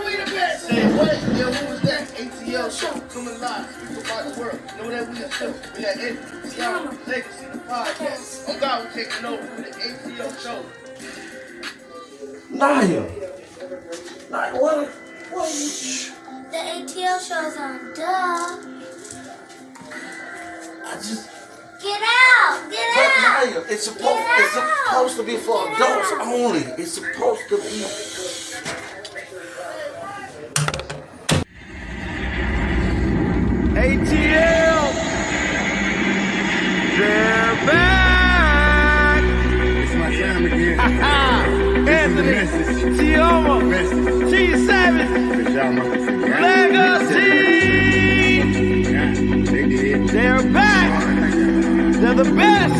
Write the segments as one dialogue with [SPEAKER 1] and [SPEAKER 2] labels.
[SPEAKER 1] we the best. Say what? Yo, who was that? ATL show coming live. Speak about the world. Know that we are still. We got it. Tiana, Legacy, the podcast. Oh God, we're taking over for the ATL show.
[SPEAKER 2] Naya, what?
[SPEAKER 3] The ATL show's on, duh. Get out! Get out!
[SPEAKER 2] Naya, it's supposed to be for adults only. It's supposed to be.
[SPEAKER 4] ATL, they're back.
[SPEAKER 5] It's my time again.
[SPEAKER 4] Anthony, Tioma, G7, Legacy. They're back. They're the best.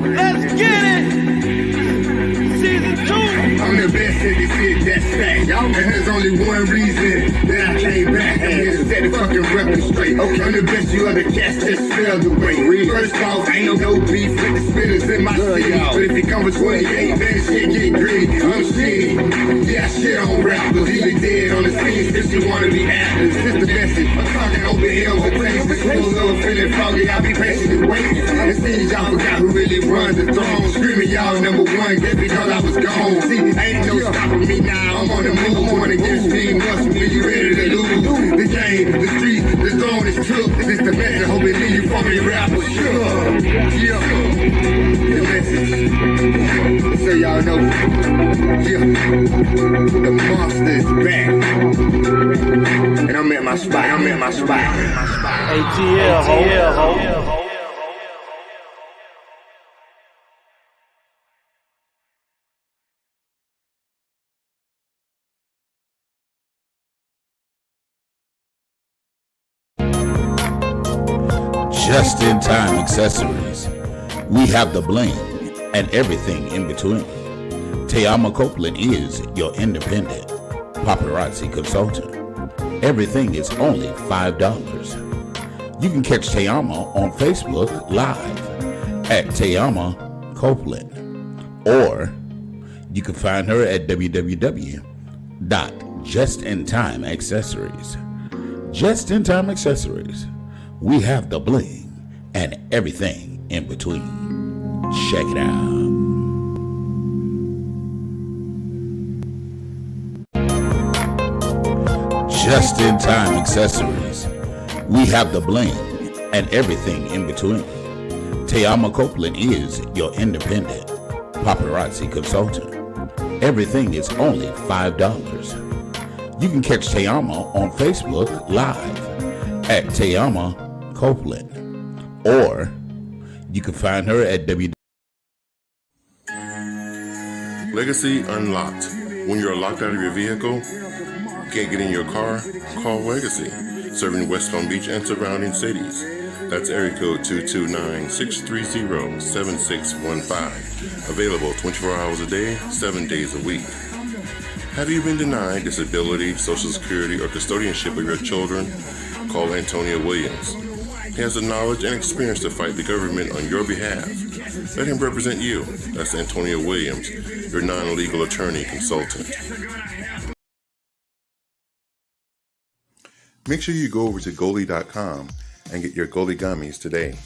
[SPEAKER 4] Let's get it. Season 2.
[SPEAKER 5] I'm the best at this shit, that's fact. And there's only one reason that I came back. I'm here to set the fucking record straight. Okay. I'm the best you ever catch, just spell the way. First off, ain't no beef with the spinners in my city. But if it comes to 28, then shit get gritty. I'm shitty. Yeah, I shit on rappers. Even dead on the scene since you wanna be actors. This the message. I'm talking open hills and places. The schools over feeling foggy. I'll be patiently waiting. It seems y'all forgot who really runs the throne. Screaming y'all number one just because I was gone. See, ain't no stopping me now. I'm on the move. Going against me. Once when you ready to lose. The game, the street, the zone is true. This the message. Hope it leave you from me rappers. Sure. Yeah. The message. So y'all know. Yeah. The monster is back. And I'm at my spot.
[SPEAKER 4] ATL, ho.
[SPEAKER 6] Just in time accessories. We have the bling and everything in between. Tiama Copeland is your independent paparazzi consultant. Everything is only $5. You can catch Tiama on Facebook Live at Tiama Copeland, or you can find her at www.justintimeaccessories. Just in time accessories. We have the bling and everything in between. Check it out. Just in time accessories. We have the bling and everything in between. Tiama Copeland is your independent paparazzi consultant. Everything is only $5. You can catch Tiama on Facebook Live at Tiama Copeland, or you can find her at
[SPEAKER 7] Legacy Unlocked. When you're locked out of your vehicle, can't get in your car, call Legacy, serving West Palm Beach and surrounding cities. That's area code 229-630-7615. Available 24 hours a day, 7 days a week. Have you been denied disability, Social Security, or custodianship of your children? Call Antonio Williams. He has the knowledge and experience to fight the government on your behalf. Let him represent you. That's Antonio Williams, your non-legal attorney consultant. Make sure you go over to Goli.com and get your Goli gummies today.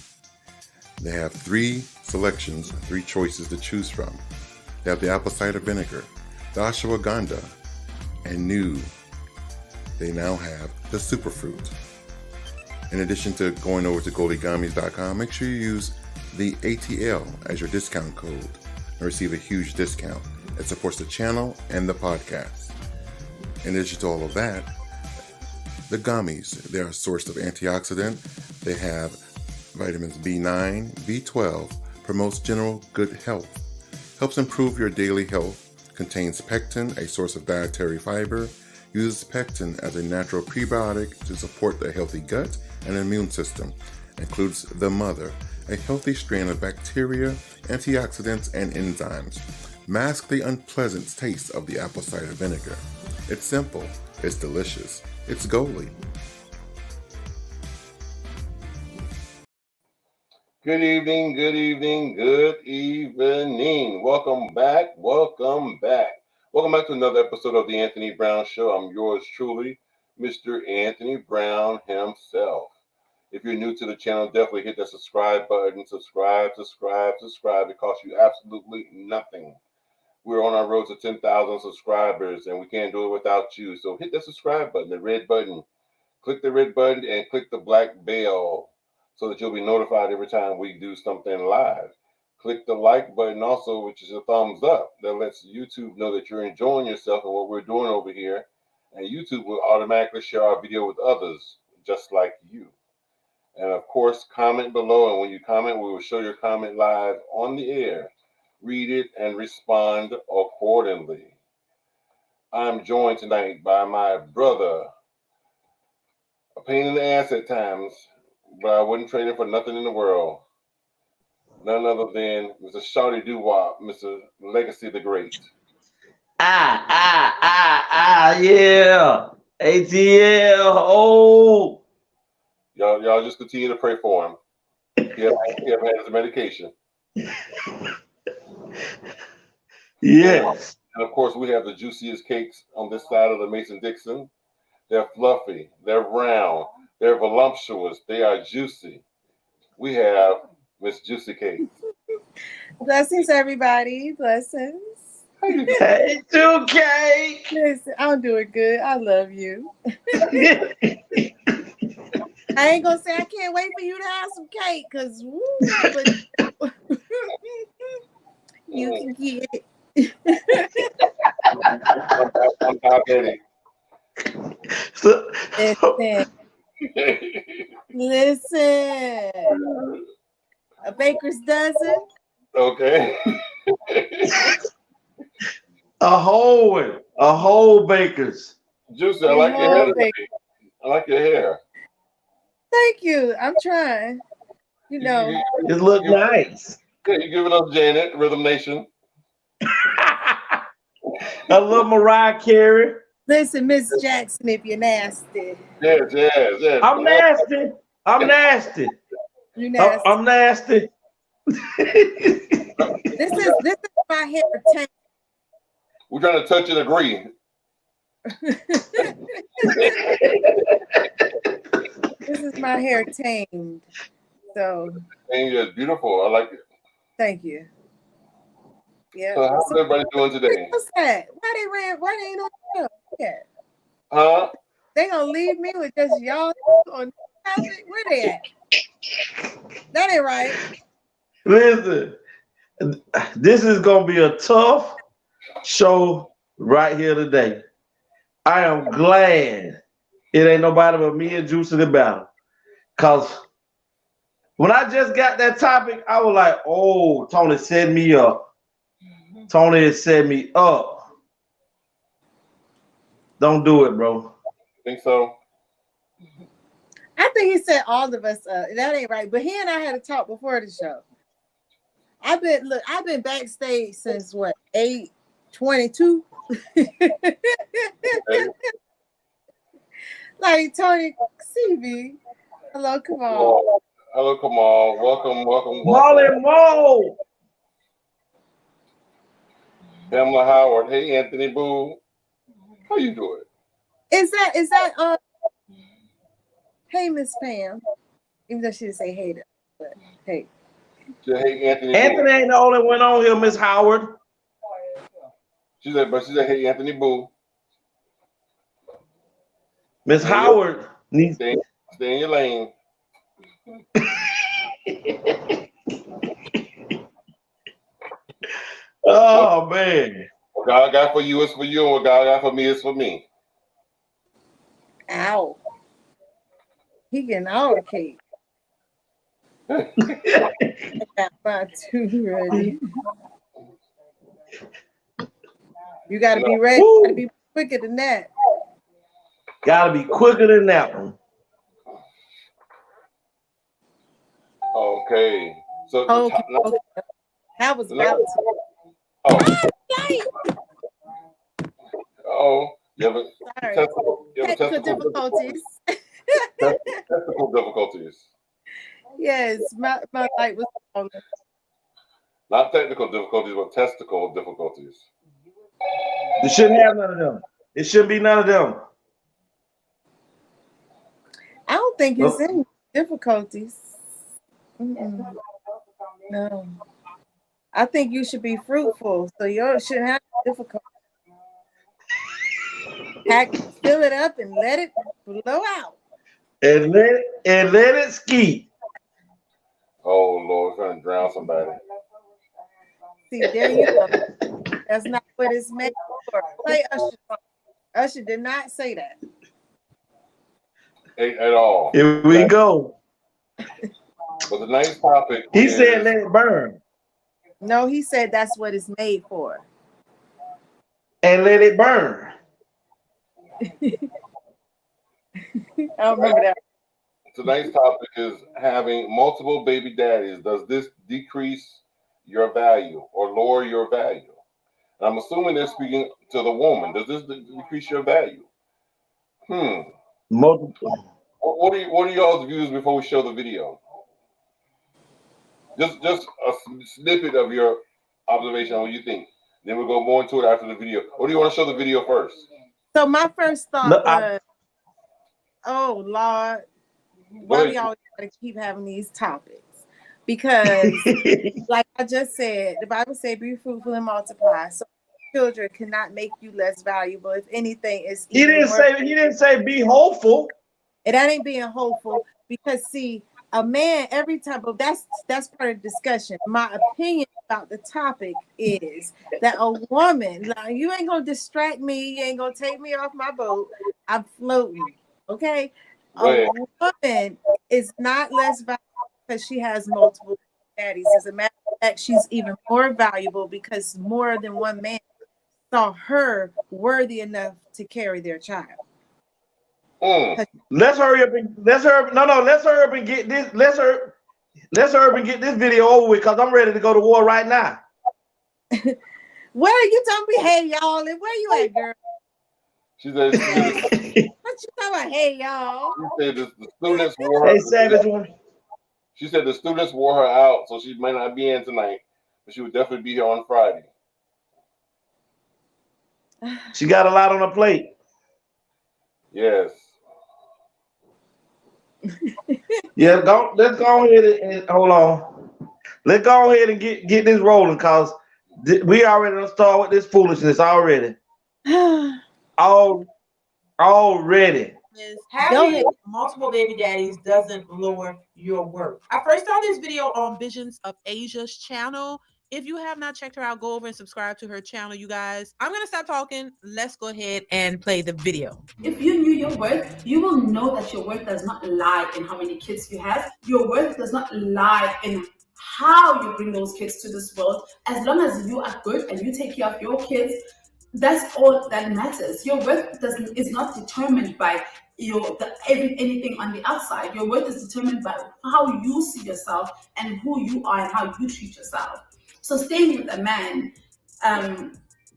[SPEAKER 7] They have 3 selections, 3 choices to choose from. They have the apple cider vinegar, the ashwagandha, and new, they now have the superfruit. In addition to going over to GoliGummies.com, make sure you use the ATL as your discount code and receive a huge discount. It supports the channel and the podcast. In addition to all of that, the gummies, they're a source of antioxidant. They have vitamins B9, B12, promotes general good health, helps improve your daily health, contains pectin, a source of dietary fiber, uses pectin as a natural prebiotic to support the healthy gut and immune system, includes the mother, a healthy strain of bacteria, antioxidants, and enzymes. Mask the unpleasant taste of the apple cider vinegar. It's simple, it's delicious, it's Goli.
[SPEAKER 1] Good evening. Welcome back.
[SPEAKER 8] Welcome back to another episode of the Anthony Brown Show. I'm yours truly, Mr. Anthony Brown himself. If you're new to the channel, definitely hit that subscribe button. Subscribe. It costs you absolutely nothing. We're on our road to 10,000 subscribers, and we can't do it without you. So hit that subscribe button, the red button. Click the red button and click the black bell so that you'll be notified every time we do something live. Click the like button also, which is a thumbs up. That lets YouTube know that you're enjoying yourself and what we're doing over here. And YouTube will automatically share our video with others, just like you. And of course, comment below. And when you comment, we will show your comment live on the air. Read it and respond accordingly. I'm joined tonight by my brother. A pain in the ass at times, but I wouldn't trade it for nothing in the world. None other than Mr. Shawty Doo-Wop, Mr. Legacy the Great.
[SPEAKER 2] Yeah. ATL. Oh.
[SPEAKER 8] Y'all just continue to pray for him. He haven't had his medication.
[SPEAKER 2] Yes.
[SPEAKER 8] And of course, we have the juiciest cakes on this side of the Mason-Dixon. They're fluffy, they're round, they're voluptuous, they are juicy. We have Miss Juicy Cake.
[SPEAKER 9] Blessings, everybody. Blessings.
[SPEAKER 2] Hey, Two Cake.
[SPEAKER 9] Listen, I'm doing good. I love you. I ain't gonna say I can't wait for you to have some cake, because you can get it.
[SPEAKER 8] I'm diabetic.
[SPEAKER 9] Listen. A baker's dozen.
[SPEAKER 8] Okay.
[SPEAKER 2] A whole baker's.
[SPEAKER 8] Juicy, I like your hair. I like your hair.
[SPEAKER 9] Thank you. I'm trying. You know.
[SPEAKER 2] It look nice.
[SPEAKER 8] Yeah, you're giving us Janet, Rhythm Nation.
[SPEAKER 2] I love Mariah Carey.
[SPEAKER 9] Listen, Miss Jackson, if you're nasty.
[SPEAKER 8] Yes.
[SPEAKER 2] I'm nasty.
[SPEAKER 9] You nasty.
[SPEAKER 2] I'm nasty.
[SPEAKER 9] This is my hair tank.
[SPEAKER 8] We're trying to touch and agree.
[SPEAKER 9] This is my hair tamed. So.
[SPEAKER 8] And it's beautiful. I like it.
[SPEAKER 9] Thank you. Yeah.
[SPEAKER 8] So how's everybody doing today?
[SPEAKER 9] What's that? Why they ain't on the show? Yeah.
[SPEAKER 8] Huh?
[SPEAKER 9] They gonna leave me with just y'all on the topic? Where they at? That ain't right.
[SPEAKER 2] Listen, this is gonna be a tough show right here today. I am glad it ain't nobody but me and Juice in the battle. Cause when I just got that topic, I was like, oh, Tony set me up. Tony has set me up. Don't do it, bro.
[SPEAKER 8] Think so?
[SPEAKER 9] I think he set all of us up. That ain't right. But he and I had a talk before the show. I've been backstage since what, 8:22? Like Tony CV. Hello, come on.
[SPEAKER 8] Hello, Kamal. Welcome.
[SPEAKER 2] Molly Mo.
[SPEAKER 8] Pamela Howard. Hey, Anthony Boo. How you doing?
[SPEAKER 9] Is that hey, Miss Pam. Even though she didn't say hey, but hey.
[SPEAKER 8] Hey, Anthony
[SPEAKER 2] Ain't the only one on here, Miss Howard.
[SPEAKER 8] She said, hey, Anthony Boo.
[SPEAKER 2] Miss Howard needs
[SPEAKER 8] stay in your lane.
[SPEAKER 2] Oh man.
[SPEAKER 8] What God got for you is for you, and what God got for me is for me.
[SPEAKER 9] Ow. He getting all the cake. I got my two ready. You gotta be ready. You gotta be quicker than that.
[SPEAKER 2] Gotta be quicker than that one.
[SPEAKER 8] Okay. So
[SPEAKER 9] okay. That was about to.
[SPEAKER 8] You have technical
[SPEAKER 9] difficulties.
[SPEAKER 8] Technical difficulties.
[SPEAKER 9] Yes, my light was on.
[SPEAKER 8] Not technical difficulties, but testicle difficulties.
[SPEAKER 2] It shouldn't have none of them. It shouldn't be none of them.
[SPEAKER 9] I don't think it's
[SPEAKER 2] Nope.
[SPEAKER 9] any difficulties. Mm-mm. No. I think you should be fruitful, so you shouldn't have difficulties. Fill it up and let it blow out.
[SPEAKER 2] And let it ski.
[SPEAKER 8] Oh Lord, trying to drown somebody.
[SPEAKER 9] See, there you go. That's not what it's made for. Play Usher. Usher did not say that.
[SPEAKER 8] At all.
[SPEAKER 2] Here we go.
[SPEAKER 8] But the nice topic.
[SPEAKER 2] He said let it burn.
[SPEAKER 9] No, he said that's what it's made for.
[SPEAKER 2] And let it burn.
[SPEAKER 9] I don't remember that.
[SPEAKER 8] Tonight's topic is having multiple baby daddies. Does this decrease your value or lower your value? And I'm assuming they're speaking to the woman. Does this decrease your value?
[SPEAKER 2] Multiple.
[SPEAKER 8] What are y'all's views before we show the video? Just a snippet of your observation on what you think. Then we'll go more into it after the video. Or do you want to show the video first?
[SPEAKER 9] So my first thought was, oh Lord, why we always gotta keep having these topics? Because like I just said, the Bible says be fruitful and multiply. So children cannot make you less valuable. If anything, it's
[SPEAKER 2] he didn't say be hopeful.
[SPEAKER 9] That ain't being hopeful, because see, a man every time, but that's part of the discussion. My opinion about the topic is that a woman, like, you ain't gonna distract me, you ain't gonna take me off my boat. I'm floating, okay? A woman is not less valuable because she has multiple daddies. As a matter of fact, she's even more valuable because more than one man saw her worthy enough to carry their child.
[SPEAKER 2] Let's hurry up and let's hurry up and get this. Let's hurry up and get this video over with, because I'm ready to go to war right now.
[SPEAKER 9] Where are you telling me, hey y'all? And where you at, girl?
[SPEAKER 8] She said,
[SPEAKER 9] what you talking about, hey y'all?
[SPEAKER 8] She said the students wore her.
[SPEAKER 2] Hey, savage woman.
[SPEAKER 8] She said the students wore her out, so she might not be in tonight, but she would definitely be here on Friday.
[SPEAKER 2] She got a lot on her plate.
[SPEAKER 8] Yes.
[SPEAKER 2] Yeah, let's go ahead and hold on. Let's go ahead and get this rolling, because we already done start with this foolishness already. Already.
[SPEAKER 10] Having multiple baby daddies doesn't lower your worth. I first saw this video on Visions of Asia's channel. If you have not checked her out, go over and subscribe to her channel, you guys. I'm gonna stop talking. Let's go ahead and play the video.
[SPEAKER 11] If you knew your worth, you will know that your worth does not lie in how many kids you have. Your worth does not lie in how you bring those kids to this world. As long as you are good and you take care of your kids, that's all that matters. Your worth is not determined by anything on the outside. Your worth is determined by how you see yourself and who you are and how you treat yourself. So staying with a man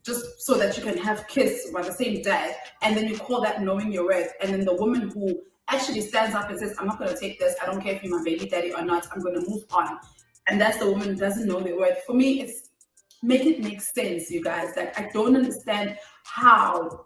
[SPEAKER 11] just so that you can have kids by the same dad, and then you call that knowing your worth, and then the woman who actually stands up and says, I'm not going to take this, I don't care if you're my baby daddy or not, I'm going to move on. And that's the woman who doesn't know their worth. For me, it's make it make sense, you guys. Like, I don't understand how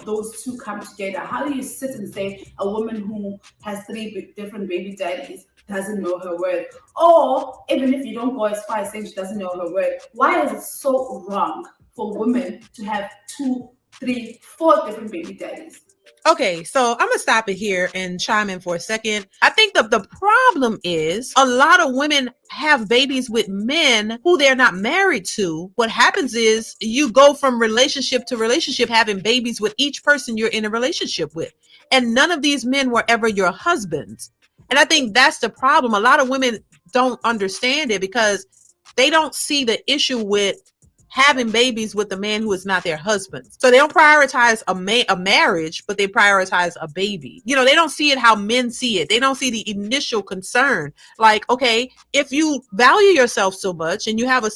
[SPEAKER 11] those two come together. How do you sit and say a woman who has 3 different baby daddies doesn't know her worth? Or even if you don't go as far as saying she doesn't know her worth, why is it so wrong for women to have 2, 3, 4 different baby daddies?
[SPEAKER 10] Okay, so I'm gonna stop it here and chime in for a second. I think the problem is a lot of women have babies with men who they're not married to. What happens is you go from relationship to relationship having babies with each person you're in a relationship with. And none of these men were ever your husbands. And I think that's the problem. A lot of women don't understand it because they don't see the issue with having babies with a man who is not their husband. So they don't prioritize a marriage, but they prioritize a baby. You know, they don't see it how men see it. They don't see the initial concern. Like, okay, if you value yourself so much and you have a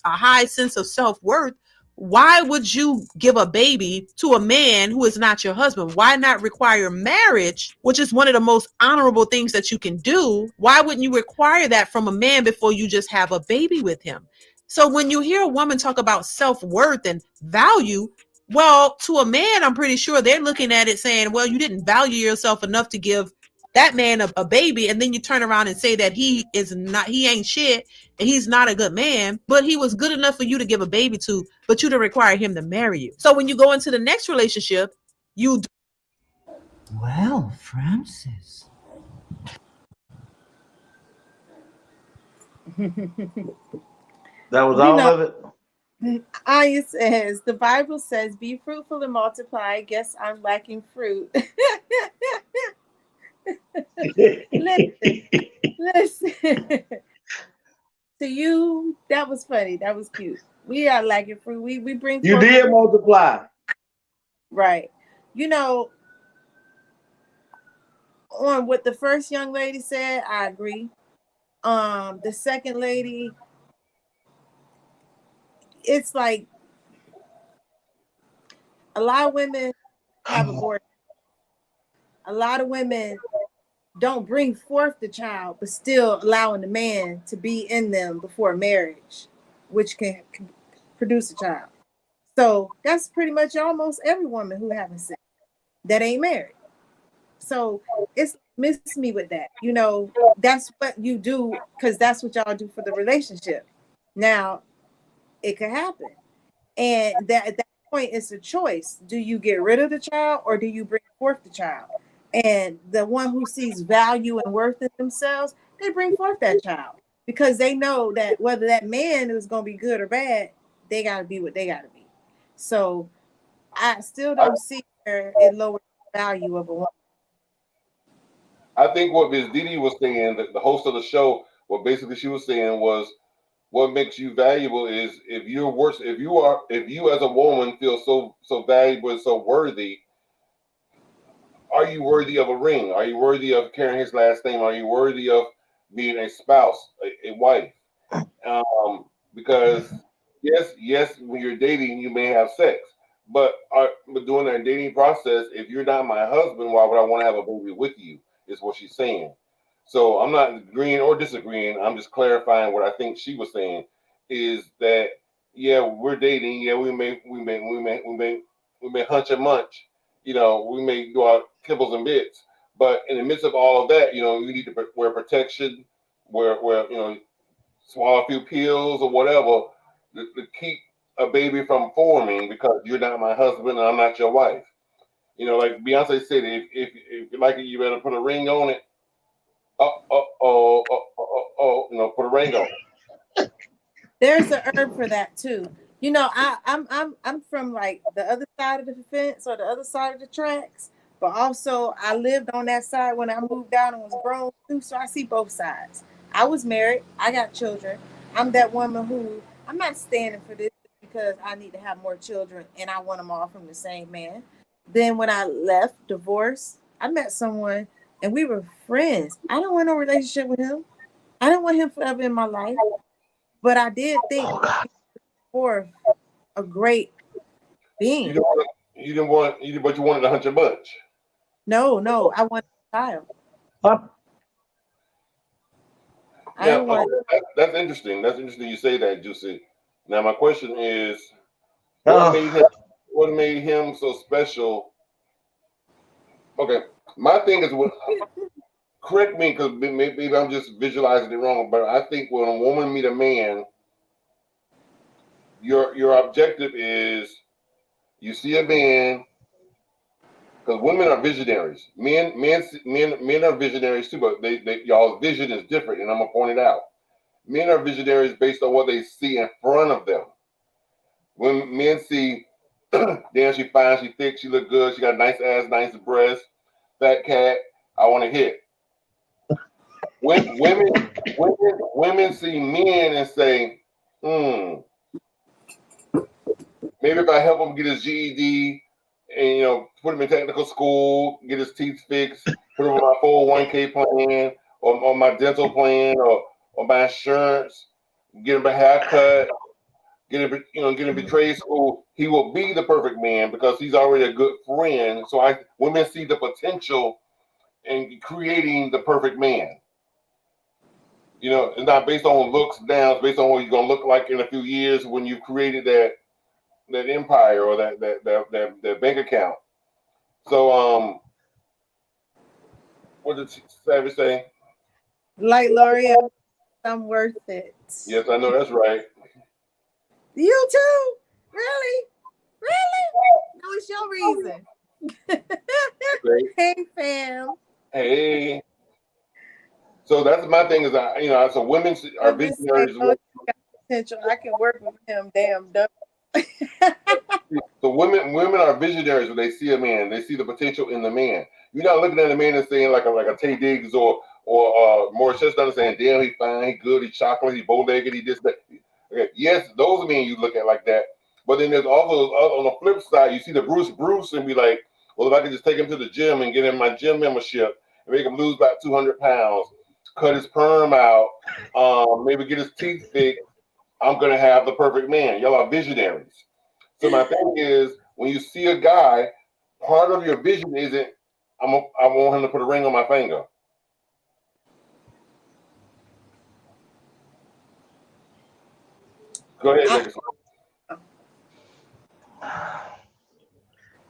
[SPEAKER 10] high sense of self-worth, why would you give a baby to a man who is not your husband? Why not require marriage, which is one of the most honorable things that you can do? Why wouldn't you require that from a man before you just have a baby with him? So when you hear a woman talk about self-worth and value, well, to a man, I'm pretty sure they're looking at it saying, well, you didn't value yourself enough to give that man a baby, and then you turn around and say that he ain't shit and he's not a good man, but he was good enough for you to give a baby to, but you didn't require him to marry you. So when you go into the next relationship, you
[SPEAKER 12] Well, Francis.
[SPEAKER 2] That was
[SPEAKER 9] You
[SPEAKER 2] all
[SPEAKER 9] know,
[SPEAKER 2] of it.
[SPEAKER 9] Aya says, the Bible says, be fruitful and multiply. Guess I'm lacking fruit. Listen. To you, that was funny. That was cute. We are lacking fruit. We bring
[SPEAKER 2] You
[SPEAKER 9] forth
[SPEAKER 2] did multiply.
[SPEAKER 9] right. You know, on what the first young lady said, I agree. The second lady, it's like a lot of women have aborted. A lot of women don't bring forth the child, but still allowing the man to be in them before marriage, which can produce a child. So that's pretty much almost every woman who having sex that ain't married. So it's miss me with that. You know, that's what you do because that's what y'all do for the relationship. Now, it could happen. And that at that point, it's a choice. Do you get rid of the child or do you bring forth the child? And the one who sees value and worth in themselves, they bring forth that child because they know that whether that man is going to be good or bad, they got to be what they got to be. So I still don't see where it lowers the value of a woman.
[SPEAKER 8] I think what Ms. Didi was saying, the host of the show, what basically she was saying was, what makes you valuable is if you're worse, if you as a woman feel so valuable and so worthy, are you worthy of a ring? Are you worthy of carrying his last name? Are you worthy of being a spouse, a wife? Because yes, when you're dating, you may have sex, but during that dating process, if you're not my husband, why would I want to have a baby with you? Is what she's saying. So I'm not agreeing or disagreeing. I'm just clarifying what I think she was saying. Is that yeah, we're dating. Yeah, we may hunch and munch. You know, we may go out kibbles and bits. But in the midst of all of that, you know, you need to wear protection, where you know, swallow a few pills or whatever to keep a baby from forming because you're not my husband and I'm not your wife. You know, like Beyonce said, if you like it, you better put a ring on it. You know, put a ring on it.
[SPEAKER 9] There's a herb for that too. You know, I'm from like the other side of the fence or the other side of the tracks, but also I lived on that side when I moved out and was grown too, so I see both sides. I was married, I got children. I'm that woman who I'm not standing for this because I need to have more children and I want them all from the same man. Then when I left, divorced, I met someone and we were friends. I don't want no relationship with him. I don't want him forever in my life. But I did think for a great
[SPEAKER 8] You
[SPEAKER 9] being.
[SPEAKER 8] don't want, but you wanted a hunch and bunch.
[SPEAKER 9] No, I want a child. I
[SPEAKER 8] Now,
[SPEAKER 9] don't want.
[SPEAKER 8] that's interesting. That's interesting you say that, Juicy. Now, my question is, what made him, what made him so special? Okay, my thing is, correct me because maybe I'm just visualizing it wrong, but I think when a woman meet a man, your objective is you see a man because women are visionaries. Men are visionaries too, but y'all's vision is different, and I'm gonna point it out. Men are visionaries based on what they see in front of them. When men see, damn, she fine, she thick, she look good, she got a nice ass, nice breast, fat cat, I want to hit. When women see men and say, maybe if I help him get his GED and you know put him in technical school, get his teeth fixed, put him on my 401k plan or my dental plan or my insurance, get him a haircut, get him to trade school, he will be the perfect man because he's already a good friend. So women see the potential in creating the perfect man. You know, it's not based on looks now. It's based on what you're gonna look like in a few years when you've created that empire or that bank account. So what did Savage say?
[SPEAKER 9] Like L'Oreal, I'm worth it.
[SPEAKER 8] Yes, I know that's right.
[SPEAKER 9] You too? Really? Really? No, it's your reason. Hey, fam.
[SPEAKER 8] Hey. So that's my thing is so women are
[SPEAKER 9] I'm just saying,
[SPEAKER 8] visionaries.
[SPEAKER 9] oh, he got potential. I can work with him. Damn dumb.
[SPEAKER 8] So women are visionaries when they see a man. They see the potential in the man. You're not looking at a man and saying like a Tay Diggs or Morris Chestnut and saying, damn, he fine, he good, he chocolate, he bow-legged, he this, that. Okay. Yes, those men you look at like that. But then there's also on the flip side, you see the Bruce and be like, well, if I could just take him to the gym and get him my gym membership and make him lose about 200 pounds, cut his perm out, maybe get his teeth fixed, I'm gonna have the perfect man. Y'all are visionaries. So my thing is, when you see a guy, part of your vision isn't, I want him to put a ring on my finger. Go ahead, Legacy.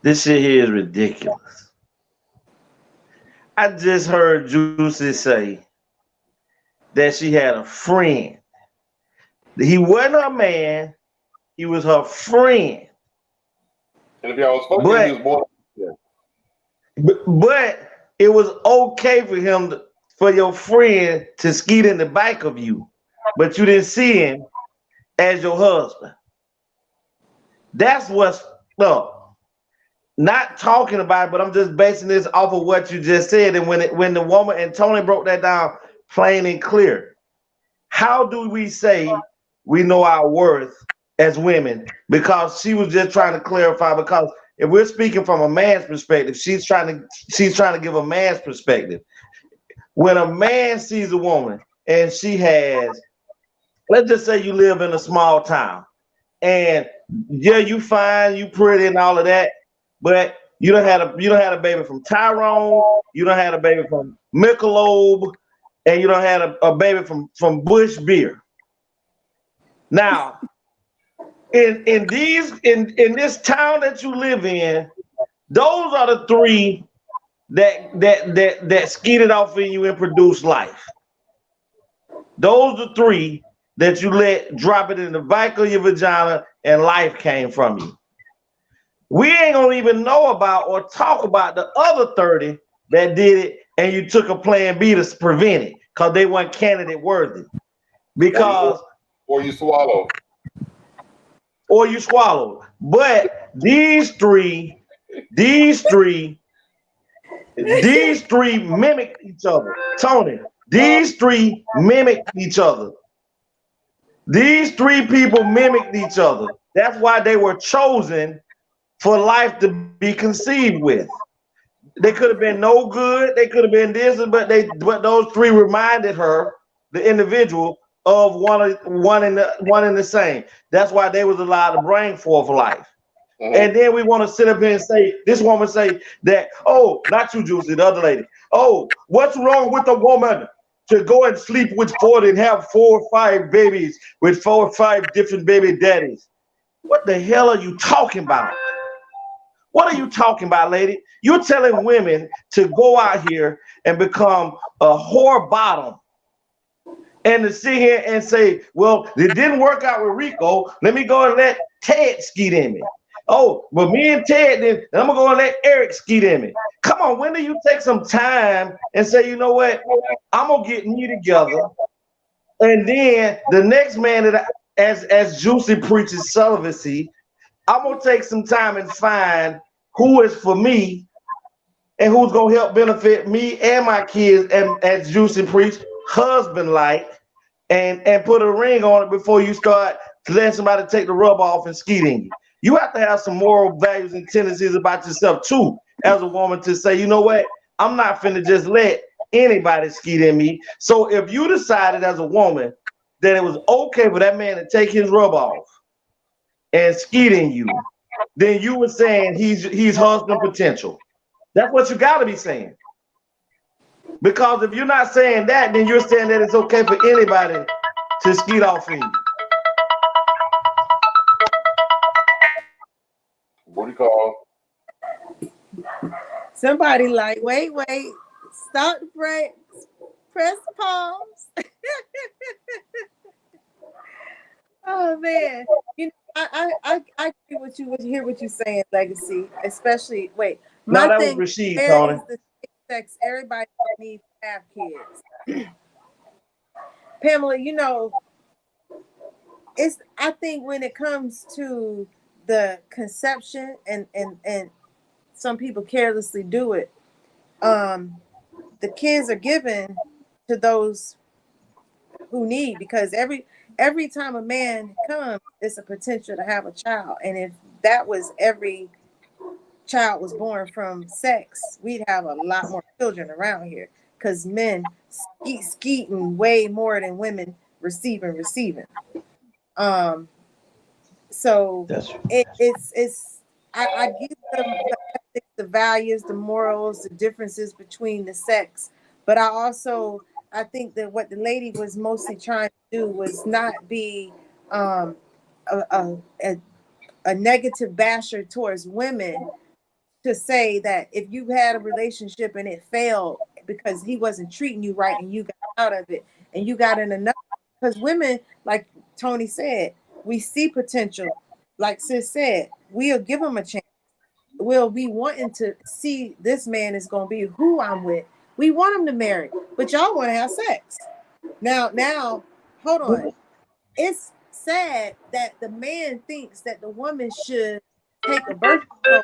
[SPEAKER 2] This shit here is ridiculous. I just heard Juicy say that she had a friend. He wasn't her man, he was her friend.
[SPEAKER 8] And if y'all was fucking, he was born. Yeah.
[SPEAKER 2] But it was okay for him for your friend to skeet in the back of you, but you didn't see him as your husband. That's what's not talking about it, but I'm just basing this off of what you just said. And when the woman and Tony broke that down plain and clear, how do we say we know our worth as women? Because she was just trying to clarify. Because if we're speaking from a man's perspective, she's trying to give a man's perspective. When a man sees a woman and she has, let's just say you live in a small town, and yeah, you fine, you pretty and all of that, but you don't had a baby from Tyrone, you don't had a baby from Michelob, and you don't had a baby from Bush Beer. Now, in this town that you live in, those are the three that skeeted off in you and produced life. Those are three that you let drop it in the back of your vagina and life came from you. We ain't gonna even know about or talk about the other 30 that did it and you took a plan B to prevent it because they weren't candidate worthy. Because
[SPEAKER 8] or you swallowed.
[SPEAKER 2] Or you swallowed. But these three mimic each other. Tony, these three mimic each other. These three people mimicked each other. That's why they were chosen for life to be conceived with. They could have been no good. They could have been this, but those three reminded her, the individual, of one in the same. That's why they was allowed to bring forth life. Mm-hmm. And then we want to sit up here and say, this woman say that, oh, not you, Juicy, the other lady. Oh, what's wrong with a woman to go and sleep with 40 and have 4 or 5 babies with 4 or 5 different baby daddies? What the hell are you talking about? What are you talking about, lady? You're telling women to go out here and become a whore bottom and to sit here and say, well, it didn't work out with Rico. Let me go and let Ted skeet in me. Oh, but me and Ted, then I'm going to go and let Eric skeet in me. Come on, when do you take some time and say, you know what? I'm going to get me together. And then the next man that as Juicy preaches celibacy, I'm going to take some time and find who is for me and who's going to help benefit me and my kids, and as Juicy preach, husband-like, and put a ring on it before you start letting somebody take the rub off and skeeting you. You have to have some moral values and tendencies about yourself too, as a woman, to say, you know what? I'm not finna just let anybody skeet in me. So if you decided as a woman that it was okay for that man to take his rub off and skeet in you, then you were saying he's husband potential. That's what you gotta be saying. Because if you're not saying that, then you're saying that it's okay for anybody to skeet off in you.
[SPEAKER 8] What do you call?
[SPEAKER 9] Somebody like, wait, stop the break, press pause. Oh man, you know, I agree with you. Hear what you're saying, Legacy. Especially,
[SPEAKER 2] No,
[SPEAKER 9] my
[SPEAKER 2] that was
[SPEAKER 9] thing.
[SPEAKER 2] Rashid,
[SPEAKER 9] Where
[SPEAKER 2] Tony.
[SPEAKER 9] is the sex? Everybody needs to have kids. Pamela, you know, I think when it comes to the conception and some people carelessly do it, the kids are given to those who need, because every time a man comes, it's a potential to have a child. And if that was every child was born from sex, we'd have a lot more children around here, because men skeeting way more than women receiving. So it's I give them the ethics, the values, the morals, the differences between the sex, but I think that what the lady was mostly trying to do was not be a, a, a, a negative basher towards women, to say that if you had a relationship and it failed because he wasn't treating you right and you got out of it and you got in another, because women, like Tony said, we see potential. Like Sis said, we'll give him a chance. We'll be wanting to see this man is going to be who I'm with. We want him to marry, but y'all want to have sex. Now, hold on. It's sad that the man thinks that the woman should take a birth control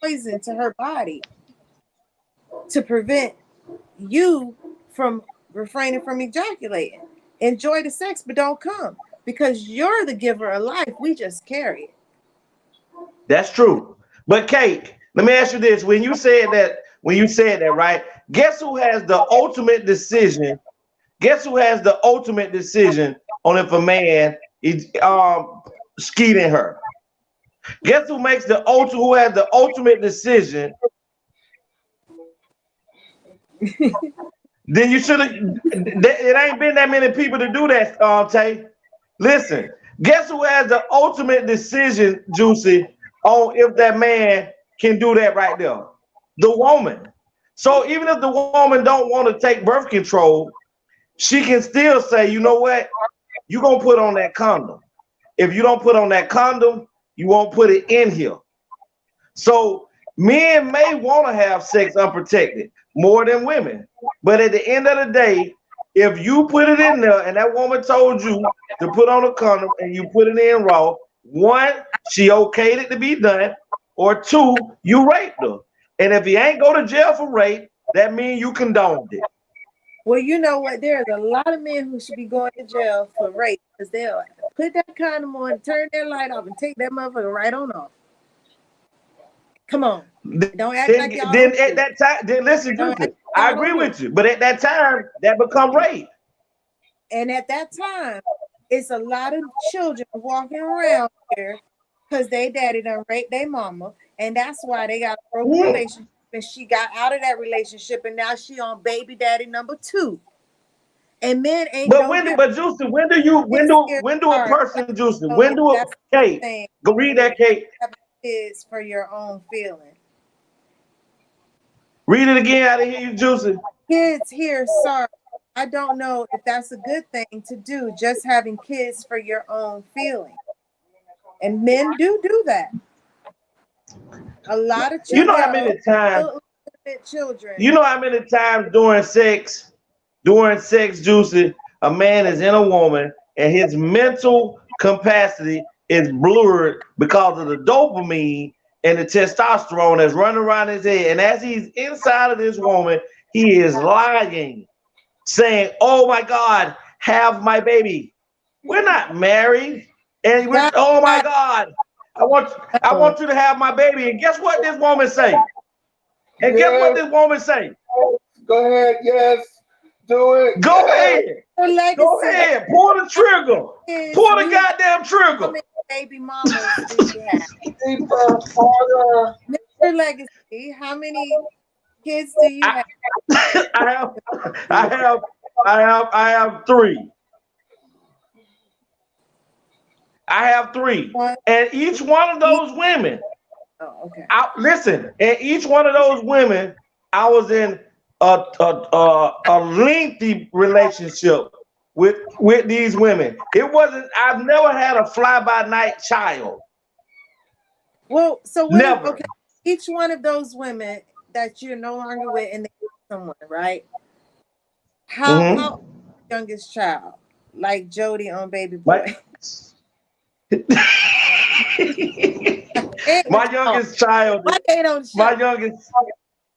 [SPEAKER 9] poison to her body to prevent you from refraining from ejaculating. Enjoy the sex, but don't come, because you're the giver of life. We just carry it.
[SPEAKER 2] That's true. But Kate, let me ask you this: when you said that, right? Guess who has the ultimate decision? Guess who has the ultimate decision on if a man is skeeting her? Guess who makes who has the ultimate decision? Then you should have. It ain't been that many people to do that, Tay. Listen, guess who has the ultimate decision, Juicy, on if that man can do that right there? The woman. So even if the woman don't want to take birth control, she can still say, you know what? You're going to put on that condom. If you don't put on that condom, you won't put it in here. So men may want to have sex unprotected more than women. But at the end of the day, if you put it in there and that woman told you to put on a condom and you put it in raw, one, she okayed it to be done, or two, you raped her. And if you ain't go to jail for rape, that means you condoned it.
[SPEAKER 9] Well, you know what? There's a lot of men who should be going to jail for rape, because they'll put that condom on, turn their light off, and take that motherfucker right on off. Come on. Don't act like y'all.
[SPEAKER 2] Then at that time, listen, I agree with you. But at that time, that become rape.
[SPEAKER 9] And at that time, it's a lot of children walking around here because they daddy done raped their mama. And that's why they got a broken relationship. And she got out of that relationship, and now she on baby daddy number 2. And men ain't.
[SPEAKER 2] But Juicy, when do a person, Juicy, when do a Kate, go read that, Kate.
[SPEAKER 9] Kids for your own feeling.
[SPEAKER 2] Read it again. I didn't hear you, Juicy.
[SPEAKER 9] Kids here, sorry. I don't know if that's a good thing to do, just having kids for your own feeling. And men do that. A lot of children.
[SPEAKER 2] You know how many times? You know how many times during sex, Juicy, a man is in a woman and his mental capacity is blurred because of the dopamine and the testosterone that's running around his head. And as he's inside of this woman, he is lying, saying, "Oh my God, have my baby. We're not married." And oh my God, I want you to have my baby. And guess what this woman say? And guess what this woman say?
[SPEAKER 8] Go ahead, yes. Do it.
[SPEAKER 2] Go ahead. Go ahead. Pull the trigger. Pull the goddamn trigger.
[SPEAKER 9] Baby mamas do you have? Mr. Legacy, how many kids do you have?
[SPEAKER 2] I have three. I have three. And each one of those women,
[SPEAKER 9] Oh, okay.
[SPEAKER 2] listen, and each one of those women, I was in a lengthy relationship with these women. It wasn't, I've never had a fly-by-night child.
[SPEAKER 9] Well, so what if,
[SPEAKER 2] Never.
[SPEAKER 9] okay, each one of those women that you're no longer with and they have someone, right? How youngest child? Like Jody on Baby Boy.
[SPEAKER 2] My youngest child,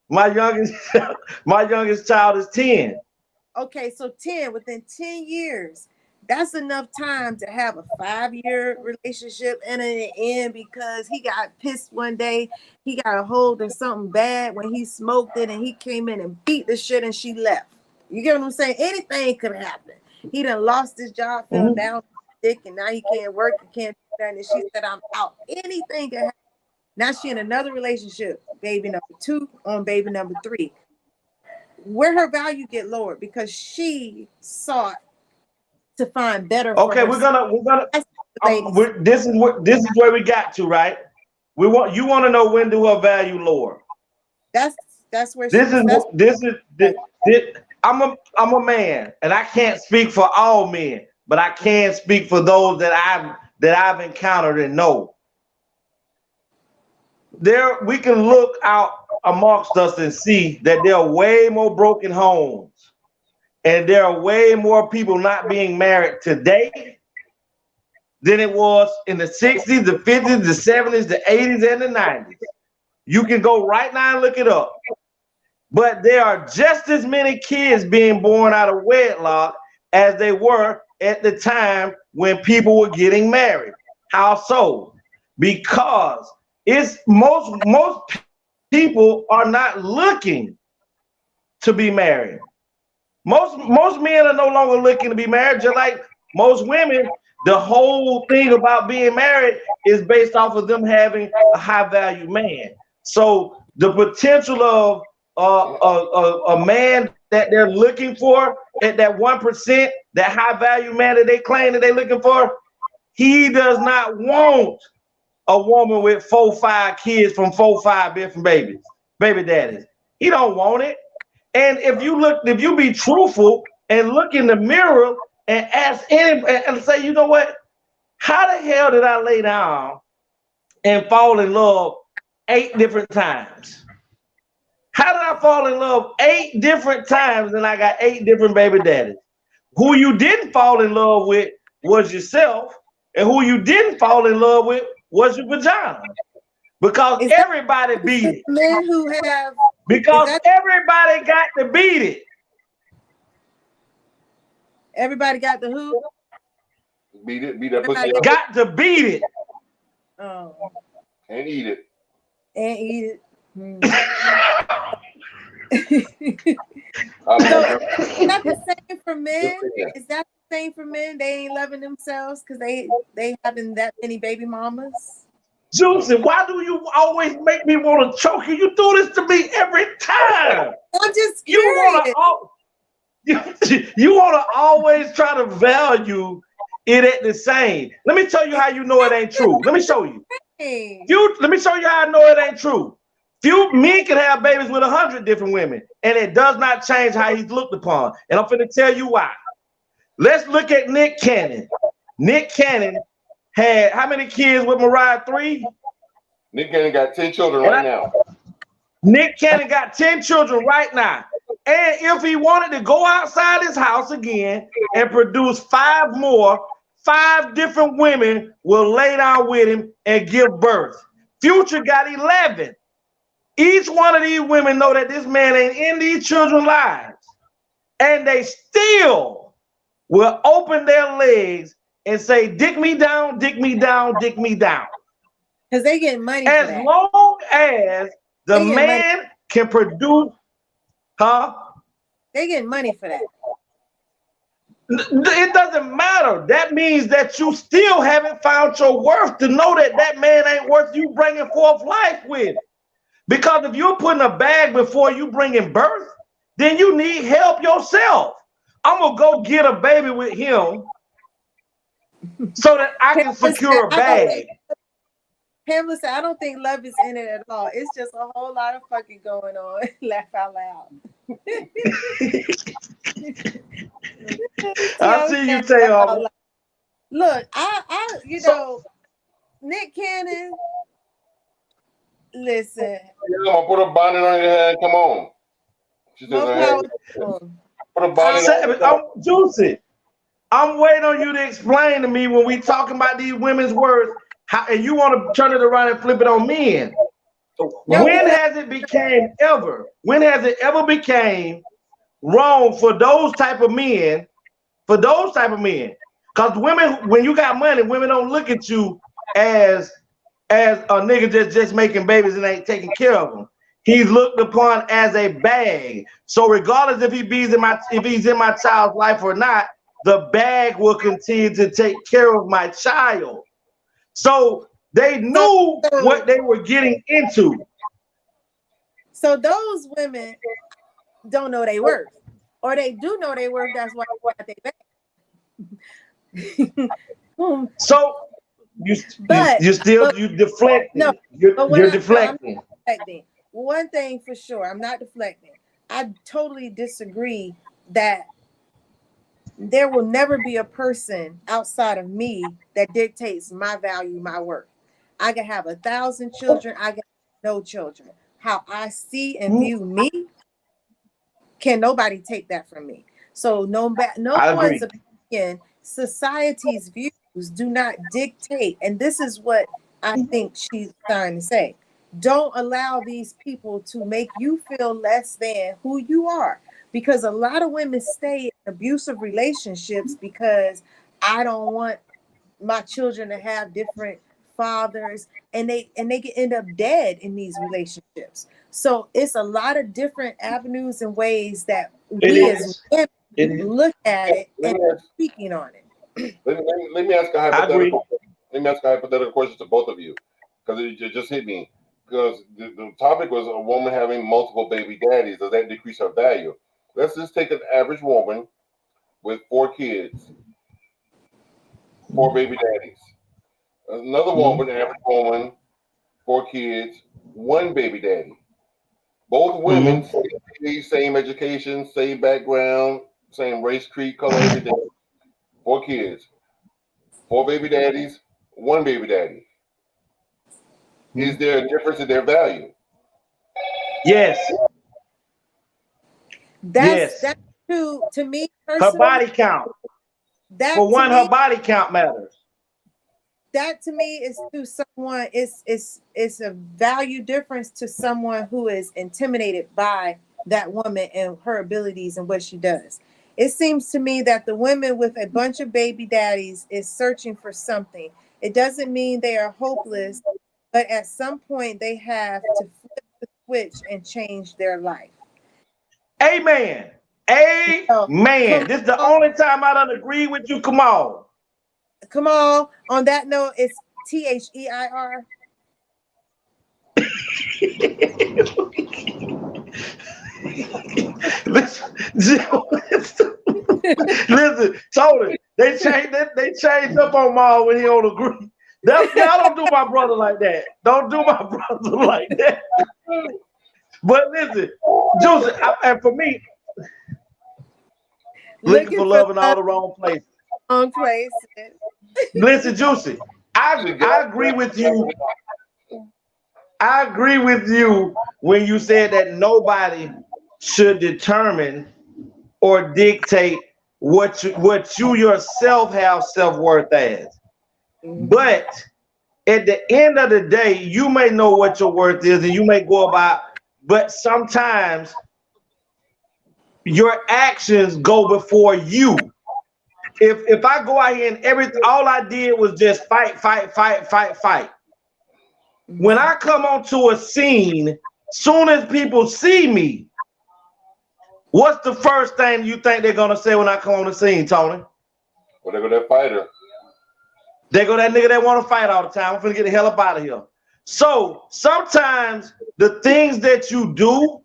[SPEAKER 2] my youngest child is 10.
[SPEAKER 9] Okay, so 10, within 10 years, that's enough time to have a 5-year relationship and an end because he got pissed one day. He got a hold of something bad when he smoked it and he came in and beat the shit and she left. You get what I'm saying? Anything could happen. He done lost his job, fell down sick, and now he can't work, he can't do that. And she said, I'm out. Anything can happen. Now she in another relationship, baby number 2 on baby number 3. Where her value get lowered because she sought to find better.
[SPEAKER 2] Okay, we're gonna this is where we got to, right? You want to know when do her value lower?
[SPEAKER 9] That's where
[SPEAKER 2] I'm a man, and I can't speak for all men, but I can speak for those that I've encountered and know. We can look out amongst us and see that there are way more broken homes, and there are way more people not being married today than it was in the 60s, the 50s, the 70s, the 80s, and the 90s. You can go right now and look it up. But there are just as many kids being born out of wedlock as they were at the time when people were getting married. How so? Because it's most people are not looking to be married. Most men are no longer looking to be married, just like most women. The whole thing about being married is based off of them having a high value man. So the potential of a man that they're looking for at that 1%, that high value man that they claim that they're looking for, he does not want a woman with 4 or 5 kids from 4 or 5 different baby daddies. He don't want it. And if you be truthful and look in the mirror and ask and say, you know what? How the hell did I lay down and fall in love 8 different times? How did I fall in love 8 different times and I got 8 different baby daddies? Who you didn't fall in love with was yourself, and who you didn't fall in love with was your vagina. Because everybody beat it.
[SPEAKER 9] Men who have
[SPEAKER 2] everybody got to beat it.
[SPEAKER 9] Everybody got the who?
[SPEAKER 8] Beat that pussy up.
[SPEAKER 2] Got to beat it.
[SPEAKER 9] Oh.
[SPEAKER 8] And eat it.
[SPEAKER 9] And eat it.
[SPEAKER 8] So,
[SPEAKER 9] is that the same for men? Is that the same for men? They ain't loving themselves because they having that many baby mamas?
[SPEAKER 2] Juicy, why do you always make me want to choke you? You do this to me every time.
[SPEAKER 9] I'm just curious.
[SPEAKER 2] You want to always try to value it at the same. Let me tell you how you know it ain't true. Let me show you. Let me show you how I know it ain't true. Few men can have babies with 100 different women, and it does not change how he's looked upon. And I'm finna tell you why. Let's look at Nick Cannon. Nick Cannon had how many kids with Mariah? 3?
[SPEAKER 8] Nick Cannon got 10 children right now.
[SPEAKER 2] Nick Cannon got 10 children right now. And if he wanted to go outside his house again and produce 5 more, 5 different women will lay down with him and give birth. Future got 11. Each one of these women know that this man ain't in these children's lives. And they still will open their legs and say, dick me down, dick me down, dick me down.
[SPEAKER 9] Because they get money for
[SPEAKER 2] as
[SPEAKER 9] that.
[SPEAKER 2] long as the man can produce,
[SPEAKER 9] They get money for that.
[SPEAKER 2] It doesn't matter. That means that you still haven't found your worth to know that that man ain't worth you bringing forth life with. Because if you're putting a bag before you bring in birth, then you need help yourself. I'm gonna go get a baby with him so that I can secure a bag.
[SPEAKER 9] Pamela said, I don't think love is in it at all. It's just a whole lot of fucking going on. Laugh out loud.
[SPEAKER 2] I see you, Taylor.
[SPEAKER 9] Look, I you know, Nick Cannon, listen.
[SPEAKER 8] I'm gonna put a bonnet on your head. Come on. She says, hey, put a bonnet on.
[SPEAKER 2] Juicy, I'm waiting on you to explain to me when we talking about these women's words, and you want to turn it around and flip it on men. When has it ever became wrong for those type of men? Because women, when you got money, women don't look at you as a nigga just making babies and ain't taking care of them. He's looked upon as a bag. So regardless if he's in my child's life or not, the bag will continue to take care of my child. So they knew what they were getting into.
[SPEAKER 9] So those women don't know they worth, or they do know they worth. That's why they bag.
[SPEAKER 2] So you deflecting.
[SPEAKER 9] No,
[SPEAKER 2] you're deflecting.
[SPEAKER 9] One thing for sure, I'm not deflecting. I totally disagree that there will never be a person outside of me that dictates my value, my worth. I can have 1,000 children. I can have no children. How I see and view me, can nobody take that from me. So no one's opinion, society's views do not dictate. And this is what I think she's trying to say. Don't allow these people to make you feel less than who you are. Because a lot of women stay in abusive relationships because I don't want my children to have different fathers, and they can end up dead in these relationships. So it's a lot of different avenues and ways that we as women look at it and speaking on it.
[SPEAKER 8] Let me ask a hypothetical. Let me ask a hypothetical question to both of you, because it just hit me. Because the topic was a woman having multiple baby daddies. Does that decrease her value? Let's just take an average woman with 4 kids, 4 baby daddies. Another woman, average woman, 4 kids, 1 baby daddy. Both women, same education, same background, same race, creed, color, everything. 4 kids, 4 baby daddies, 1 baby daddy. Is there a difference in their value?
[SPEAKER 2] Yes.
[SPEAKER 9] That's to me personally.
[SPEAKER 2] Her body count. For one, her body count matters.
[SPEAKER 9] That to me is to someone, it's a value difference to someone who is intimidated by that woman and her abilities and what she does. It seems to me that the women with a bunch of baby daddies is searching for something. It doesn't mean they are hopeless, but at some point they have to flip the switch and change their life.
[SPEAKER 2] Amen. Amen. This is the only time I don't agree with you. Come on.
[SPEAKER 9] Come on. On that note, it's THEIR.
[SPEAKER 2] Listen, Tony, they changed up on Maul when he don't agree. I don't do my brother like that. Don't do my brother like that. But listen, Joseph, and for me, looking for love in all the wrong places.
[SPEAKER 9] Wrong places.
[SPEAKER 2] Listen, Juicy, I agree with you. I agree with you when you said that nobody should determine or dictate what you yourself have self-worth as. But at the end of the day, you may know what your worth is and you may go about, but sometimes your actions go before you. If I go out here and all I did was just fight. When I come onto a scene, soon as people see me, what's the first thing you think they're gonna say when I come on the scene, Tony?
[SPEAKER 8] Well, they go that fighter.
[SPEAKER 2] They go that nigga that want to fight all the time. I'm finna get the hell up out of here. So sometimes the things that you do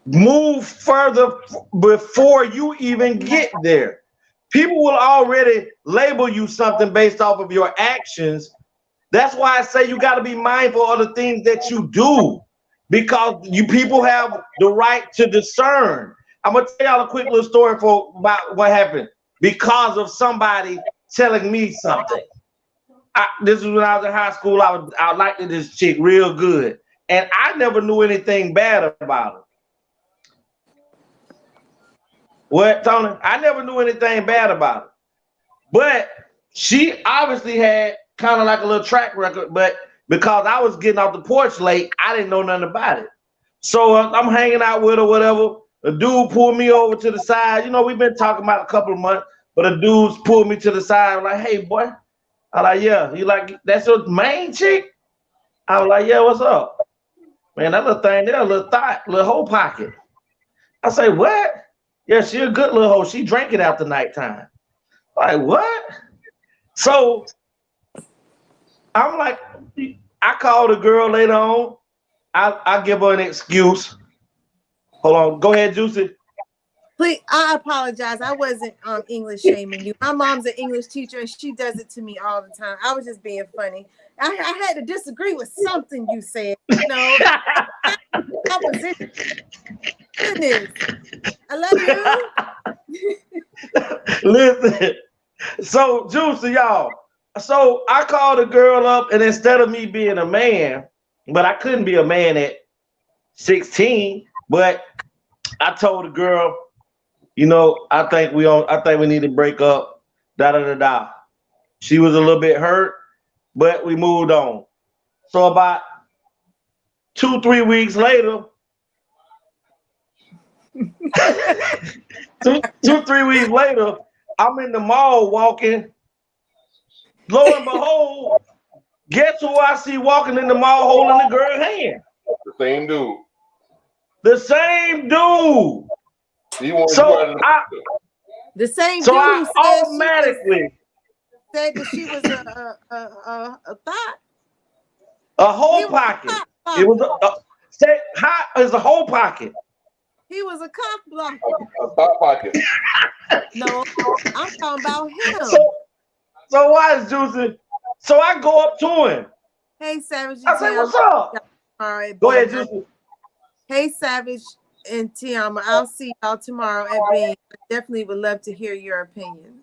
[SPEAKER 2] move further before you even get there. People will already label you something based off of your actions. That's why I say you got to be mindful of the things that you do, because you people have the right to discern. I'm gonna tell y'all a quick little story about what happened because of somebody telling me something. This is when I was in high school. I liked this chick real good, and I never knew anything bad about her. What, Tony? I never knew anything bad about her, but she obviously had kind of like a little track record. But because I was getting off the porch late, I didn't know nothing about it. So I'm hanging out with her, whatever. A dude pulled me over to the side. You know, we've been talking about a couple of months, but a dude's pulled me to the side. I'm like, hey, boy. I'm like, yeah. He like, that's your main chick? I was like, yeah, what's up? Man, that little thing there, a little thought, little whole pocket. I say, what? Yeah, she a good little hoe. She drank it after nighttime. Like, what? So I'm like, I called the girl later on. I give her an excuse. Hold on. Go ahead, Juicy.
[SPEAKER 9] Please, I apologize. I wasn't English shaming you. My mom's an English teacher, and she does it to me all the time. I was just being funny. I had to disagree with something you said. You know, opposition. Goodness, I love you.
[SPEAKER 2] Listen. So, Juicy, y'all. So I called the girl up, and instead of me being a man, but I couldn't be a man at 16, but I told the girl, you know, I think we need to break up. Da da da da. She was a little bit hurt, but we moved on. So about 2-3 weeks later, 2-3 weeks later, I'm in the mall walking. Lo and behold, guess who I see walking in the mall holding the girl's hand?
[SPEAKER 8] The same dude.
[SPEAKER 2] The same dude.
[SPEAKER 9] The same
[SPEAKER 2] so
[SPEAKER 9] dude
[SPEAKER 2] I
[SPEAKER 9] who
[SPEAKER 2] automatically
[SPEAKER 9] said that she was a thought.
[SPEAKER 2] A whole pocket. It was a whole pocket.
[SPEAKER 9] He was a cock blocker.
[SPEAKER 8] A thought pocket.
[SPEAKER 9] No, I'm talking about him.
[SPEAKER 2] So why is Juicy? So I go up to him.
[SPEAKER 9] Hey, Savage.
[SPEAKER 2] I say, what's up?
[SPEAKER 9] All right.
[SPEAKER 2] Go ahead, Juicy.
[SPEAKER 9] Hey, Savage and Tiama. I'll see y'all tomorrow at Bean. I definitely would love to hear your opinion.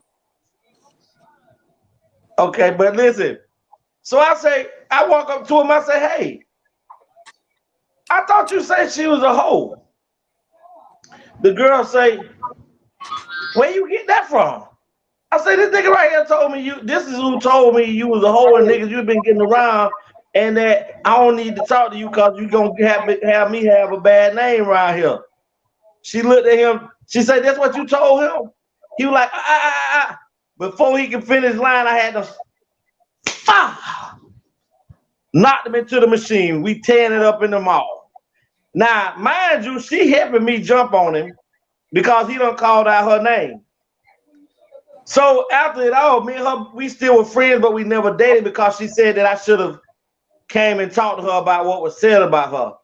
[SPEAKER 2] Okay, but listen. So I walk up to him. I say, hey, I thought you said she was a hoe. The girl say, where you get that from? I say, this nigga right here told me this is who told me you was a hoe and niggas you've been getting around and that I don't need to talk to you because you gonna have me have a bad name around here. She looked at him. She said, that's what you told him? He was like, Before he could finish line, I had to knocked him into the machine. We tearing it up in the mall. Now, mind you, she helping me jump on him because he done called out her name. So after it all, me and her, we still were friends, but we never dated because she said that I should have came and talked to her about what was said about her.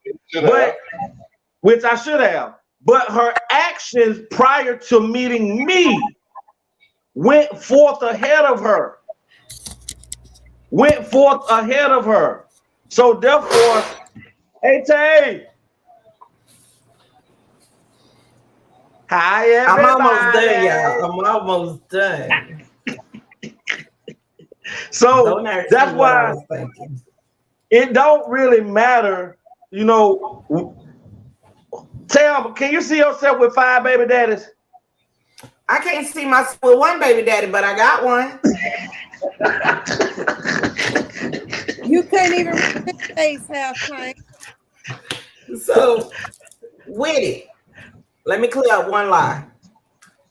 [SPEAKER 2] Which I should have. But her actions prior to meeting me went forth ahead of her. So therefore, hey Tay. Hi, everybody.
[SPEAKER 13] I'm almost done, y'all. I'm almost done.
[SPEAKER 2] So that's why it don't really matter, you know. Tell, can you see yourself with 5 baby daddies?
[SPEAKER 13] I can't see myself with 1 baby daddy, but I got one.
[SPEAKER 9] You couldn't even read his face half time.
[SPEAKER 13] So, with it, let me clear up one lie.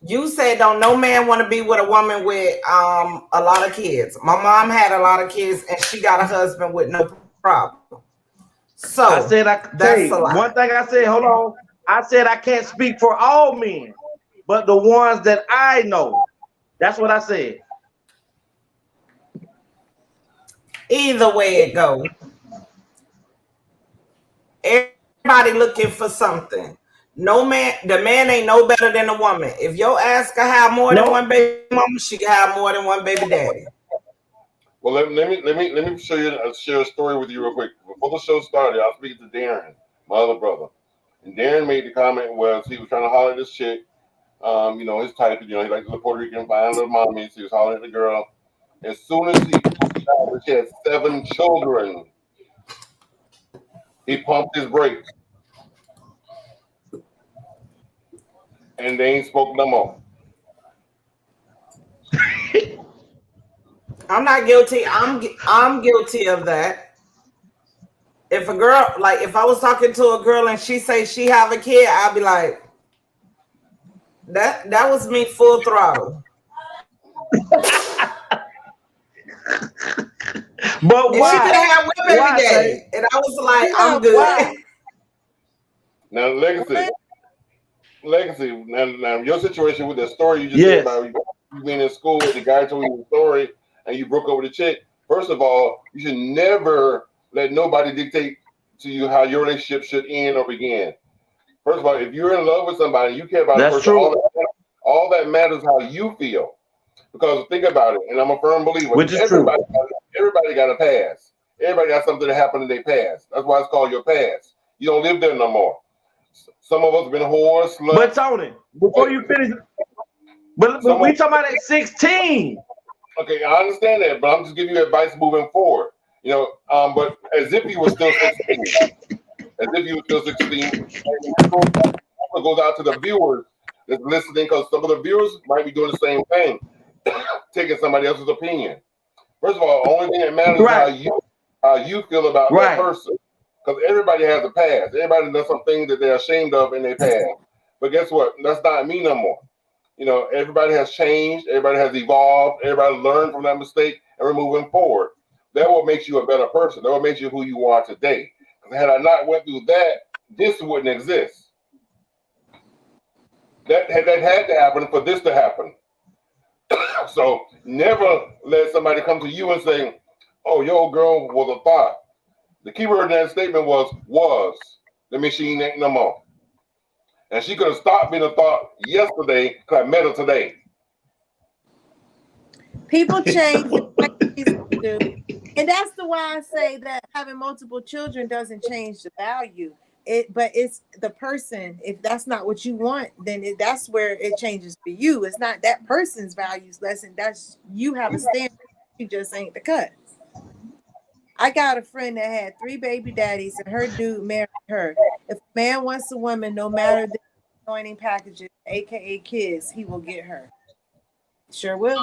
[SPEAKER 13] You said don't no man want to be with a woman with a lot of kids. My mom had a lot of kids and she got a husband with no problem. So
[SPEAKER 2] I said that's a lie. One thing I said, hold on. I said I can't speak for all men, but the ones that I know. That's what I said.
[SPEAKER 13] Either way it goes, Everybody looking for something. No man, the man ain't no better than the woman. If your ass can have more than one baby mama, she can have more than one baby daddy.
[SPEAKER 8] Well, let me share a story with you real quick. Before the show started, I was speaking to Darren, my other brother, and Darren made the comment was he was trying to holler at this chick, his type, he liked the Puerto Rican fine little mommies. He was hollering at the girl. As soon as she had 7 children, he pumped his brakes, and they ain't spoke no more.
[SPEAKER 13] I'm not guilty. I'm guilty of that. If a girl, like if I was talking to a girl and she say she have a kid, I'd be like, that was me full throttle.
[SPEAKER 2] But
[SPEAKER 13] and
[SPEAKER 2] why?
[SPEAKER 13] She could have one baby daddy, and I was like, I'm good.
[SPEAKER 9] Why?
[SPEAKER 8] Now, legacy. Now, your situation with the story you just said about you being in school, the guy told you the story, and you broke up with a chick. First of all, you should never let nobody dictate to you how your relationship should end or begin. First of all, if you're in love with somebody, you care about the person. All that matters how you feel. Because think about it, and I'm a firm believer.
[SPEAKER 2] Which is
[SPEAKER 8] everybody got a past. Everybody got something that happened in their past. That's why it's called your past. You don't live there no more. Some of us have been whores, sluts.
[SPEAKER 2] But Tony, before you finish, but we talking about at 16.
[SPEAKER 8] Okay, I understand that, but I'm just giving you advice moving forward. But as if you were still 16. As if you were still 16. It goes out to the viewers that's listening, because some of the viewers might be doing the same thing, taking somebody else's opinion. First of all, the only thing that matters is how you feel about that person. Because everybody has a past. Everybody does some things that they're ashamed of in their past. But guess what? That's not me no more. Everybody has changed. Everybody has evolved. Everybody learned from that mistake, and we're moving forward. That what makes you a better person. That what makes you who you are today. Because had I not went through that, this wouldn't exist. That had to happen for this to happen. So never let somebody come to you and say, "Oh, your old girl was a thought." The key word in that statement was. That means she ain't no more. And she could have stopped being a thought yesterday because I met her today.
[SPEAKER 9] People change, and that's the why I say that having multiple children doesn't change the value. But it's the person. If that's not what you want, then that's where it changes for you. It's not that person's values lesson. That's you have a standard. You just ain't the cut. I got a friend that had 3 baby daddies, and her dude married her. If a man wants a woman, no matter the joining packages, aka kids, he will get her. Sure will.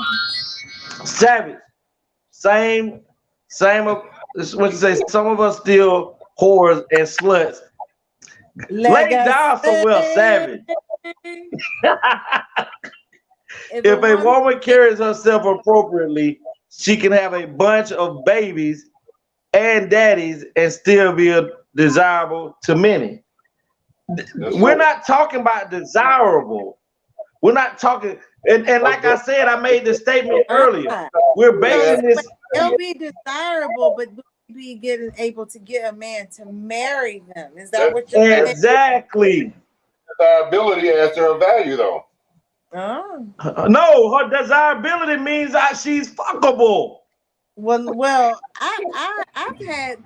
[SPEAKER 2] Savage. Same. What you say? Some of us still whores and sluts. Lay down somewhere, Savage. If a woman carries herself appropriately, she can have a bunch of babies and daddies and still be desirable to many. We're not talking about desirable. We're not talking, and like I said, I made the statement earlier. We're basing this.
[SPEAKER 9] It'll be desirable, but be able to get a man to marry them. Is that what you're saying?
[SPEAKER 2] Exactly.
[SPEAKER 8] Desirability adds to her value, though.
[SPEAKER 9] Oh.
[SPEAKER 2] No, her desirability means that she's fuckable.
[SPEAKER 9] Well, I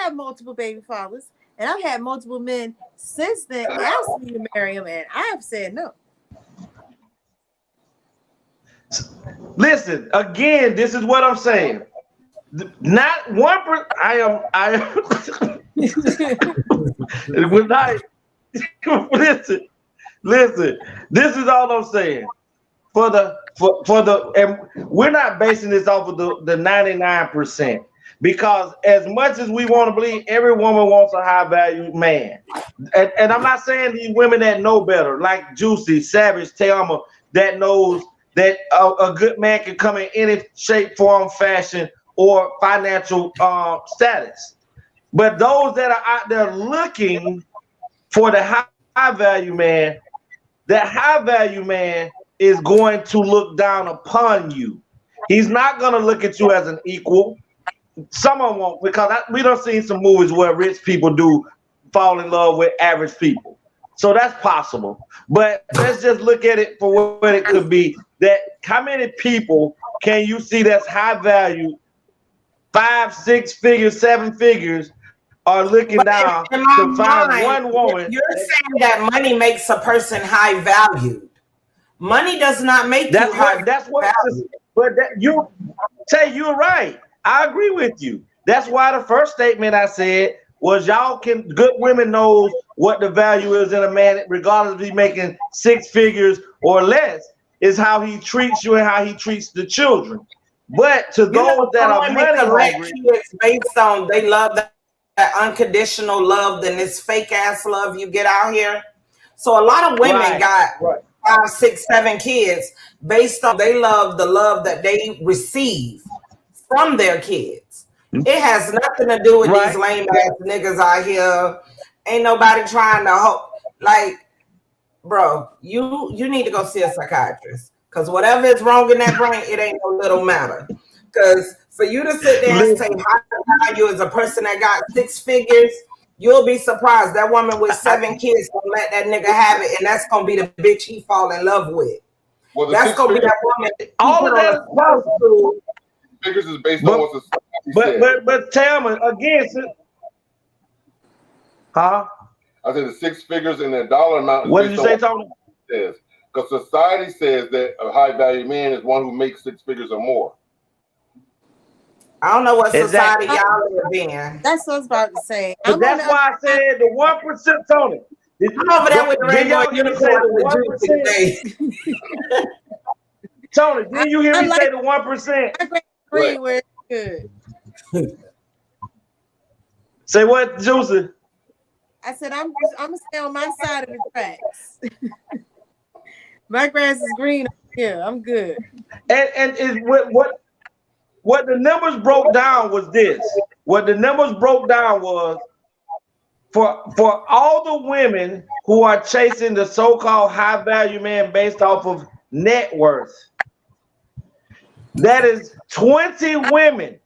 [SPEAKER 9] have multiple baby fathers, and I've had multiple men since then ask me to marry them, and I've said no.
[SPEAKER 2] Listen, again, this is what I'm saying. Not one. I am. When I listen. This is all I'm saying. For the, and we're not basing this off of the 99%, because as much as we want to believe, every woman wants a high value man, and I'm not saying these women that know better, like Juicy, Savage, Teama, that knows that a good man can come in any shape, form, fashion, or financial status. But those that are out there looking for the high value man, that high value man is going to look down upon you. He's not going to look at you as an equal. Some of them won't, because we done seen some movies where rich people do fall in love with average people. So that's possible. But let's just look at it for what it could be. That how many people can you see that's high value, 5, 6 figures, 7 figures, are looking down to find one woman?
[SPEAKER 13] You're saying that money makes a person high valued. Money does not make you high valued.
[SPEAKER 2] But you're right. I agree with you. That's why the first statement I said was good women knows what the value is in a man, regardless if he's making 6 figures or less, is how he treats you and how he treats the children. But to those that are money hungry,
[SPEAKER 13] kids based on they love that unconditional love than this fake ass love you get out here. So a lot of women got 5, 6, 7 kids based on they love the love that they receive from their kids. It has nothing to do with these lame ass niggas out here. Ain't nobody trying to hope. Like, bro, you need to go see a psychiatrist. Because whatever is wrong in that brain, it ain't no little matter. Because for you to sit there and say high value is a person that got 6 figures, you'll be surprised. That woman with 7 kids gonna let that nigga have it, and that's gonna be the bitch he fall in love with.
[SPEAKER 8] Well,
[SPEAKER 13] that's gonna be that woman.
[SPEAKER 2] All of that is possible.
[SPEAKER 8] Figures is based on what society says.
[SPEAKER 2] But tell me again, huh?
[SPEAKER 8] I said the 6 figures in the dollar amount.
[SPEAKER 2] What did you say, Tony?
[SPEAKER 8] Says because society says that a high value man is one who makes 6 figures or more.
[SPEAKER 13] I don't know what society y'all live in.
[SPEAKER 9] That's what I was about to say.
[SPEAKER 2] But that's why I said the 1%, Tony.
[SPEAKER 13] I'm over there with the rainbow unicorn with juice today.
[SPEAKER 2] Tony, didn't you hear me say the 1%?
[SPEAKER 9] I agree where it's good.
[SPEAKER 2] Say what, Juicy?
[SPEAKER 9] I said I'm gonna stay on my side of the tracks. My grass is green here. I'm good.
[SPEAKER 2] And what the numbers broke down was this. What the numbers broke down was for all the women who are chasing the so-called high value man based off of net worth, that is 20 women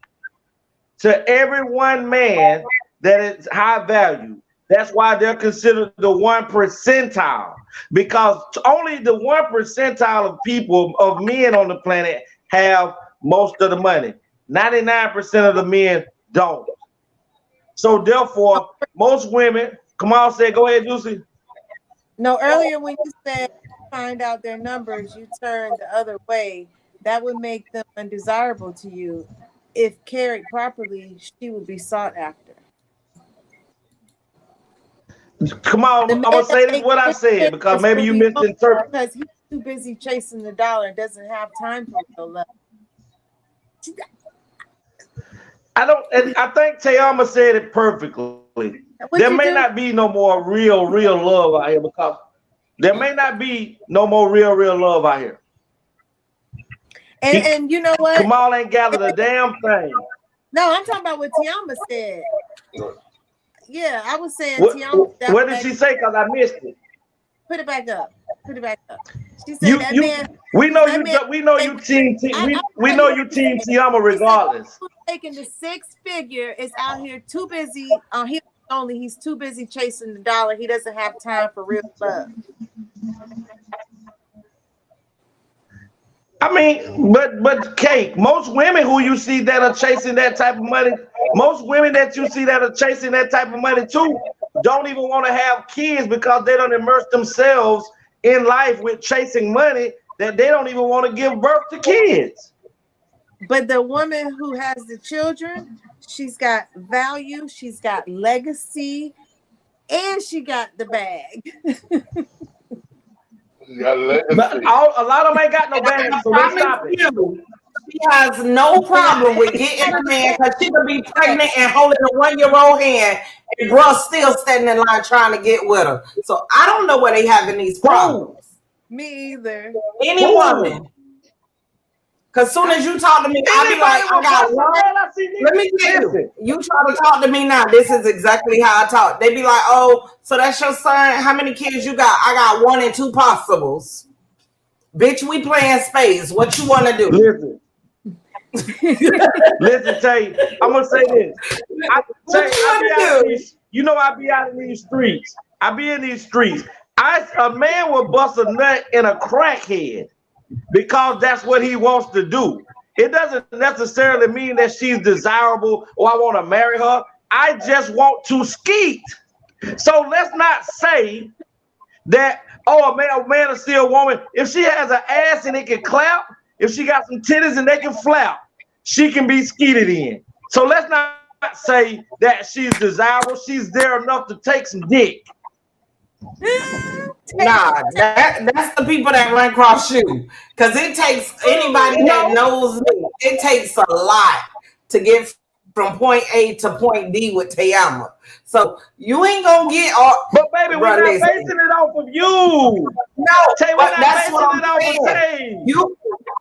[SPEAKER 2] to every one man that is high value. That's why they're considered the 1 percentile, because only the 1 percentile of people, of men on the planet, have most of the money. 99% of the men don't. So therefore, most women, come on, say, go ahead, Juicy.
[SPEAKER 9] No, earlier when you said find out their numbers, you turned the other way. That would make them undesirable to you. If carried properly, she would be sought after.
[SPEAKER 2] Come on, I'm gonna say this what I said because maybe you misinterpreted.
[SPEAKER 9] Because he's too busy chasing the dollar and doesn't have time for real love.
[SPEAKER 2] I think Tayama said it perfectly. There may not be no more real love out here because there may not be no more real love out here.
[SPEAKER 9] And you know what?
[SPEAKER 2] Kamal ain't gathered a damn thing.
[SPEAKER 9] No, I'm talking about what Tiama said. Yeah, I was saying
[SPEAKER 2] Tiama. What did she say? Because I missed it.
[SPEAKER 9] Put it back up. Put it back up. She said that man.
[SPEAKER 2] We know you. We know you team. We know you team Tiama regardless.
[SPEAKER 9] Taking the 6 figure is out here too busy. He's too busy chasing the dollar. He doesn't have time for real love.
[SPEAKER 2] I mean, but Kate, most women who you see that are chasing that type of money, most women that you see that are chasing that type of money too, don't even want to have kids because they don't immerse themselves in life with chasing money that they don't even want to give birth to kids.
[SPEAKER 9] But the woman who has the children, she's got value, she's got legacy, and she got the bag.
[SPEAKER 2] But a lot of them ain't got no bag, so they stop it.
[SPEAKER 13] She has no problem with getting a man because she could be pregnant and holding a 1-year-old hand, and bro still standing in line trying to get with her. So I don't know where they having these problems.
[SPEAKER 9] Me either.
[SPEAKER 13] Any woman. Because soon as you talk to me, I'll be like, I got one. Let me tell you. You try to talk to me now. This is exactly how I talk. They be like, oh, so that's your son. How many kids you got? I got 1 and 2 possibles. Bitch, we playing spades. What you want to do?
[SPEAKER 2] Listen, tell you, I'm gonna say this. You know I be out in these streets. I be in these streets. A man will bust a nut in a crackhead because that's what he wants to do. It doesn't necessarily mean that she's desirable or I want to marry her. I just want to skeet. So let's not say that, oh, a man is still a woman. If she has an ass and it can clap, if she got some titties and they can flap, she can be skeeted in. So let's not say that she's desirable. She's there enough to take some dick.
[SPEAKER 13] Nah, that's the people that run cross you. Because it takes anybody that knows me, it takes a lot to get from point A to point D with Tayama. So you ain't gonna get all.
[SPEAKER 2] But baby, we're not basing it off of you.
[SPEAKER 13] No,
[SPEAKER 2] Tay, we're not
[SPEAKER 13] that's what
[SPEAKER 2] basing
[SPEAKER 13] I'm
[SPEAKER 2] it off of
[SPEAKER 13] saying.
[SPEAKER 2] Tay.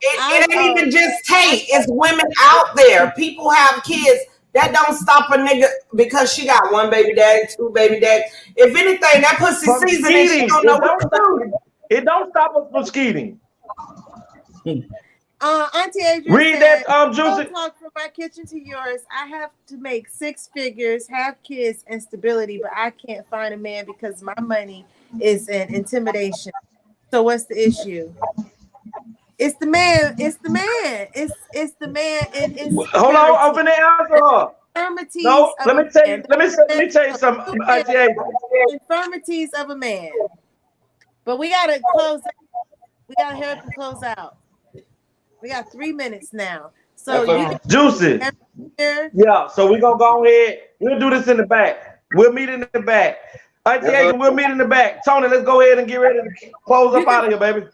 [SPEAKER 13] It ain't even just Tay. It's women out there. People have kids. That don't stop a nigga because she got one baby daddy, two baby daddy. If anything, that pussy
[SPEAKER 2] From
[SPEAKER 13] season and she don't know what to do.
[SPEAKER 2] It don't stop us from skeeting.
[SPEAKER 9] Auntie Adrian
[SPEAKER 2] Read
[SPEAKER 9] said,
[SPEAKER 2] that, Juicy.
[SPEAKER 9] don't talk from my kitchen to yours. I have to make 6 figures, have kids, and stability, but I can't find a man because my money is an intimidation. So what's the issue? It's the man. It's the man. It's the man.
[SPEAKER 2] Hold on, I'm finna answer her. No, let me tell you something.
[SPEAKER 9] Infirmities of a man. But we gotta close. We gotta hurry up and close out. We got 3 minutes now. So you
[SPEAKER 2] Juicy. Yeah. So we gonna go ahead. We'll do this in the back. We'll meet in the back. We'll meet in the back. Tony, let's go ahead and get ready to close up out of here, baby.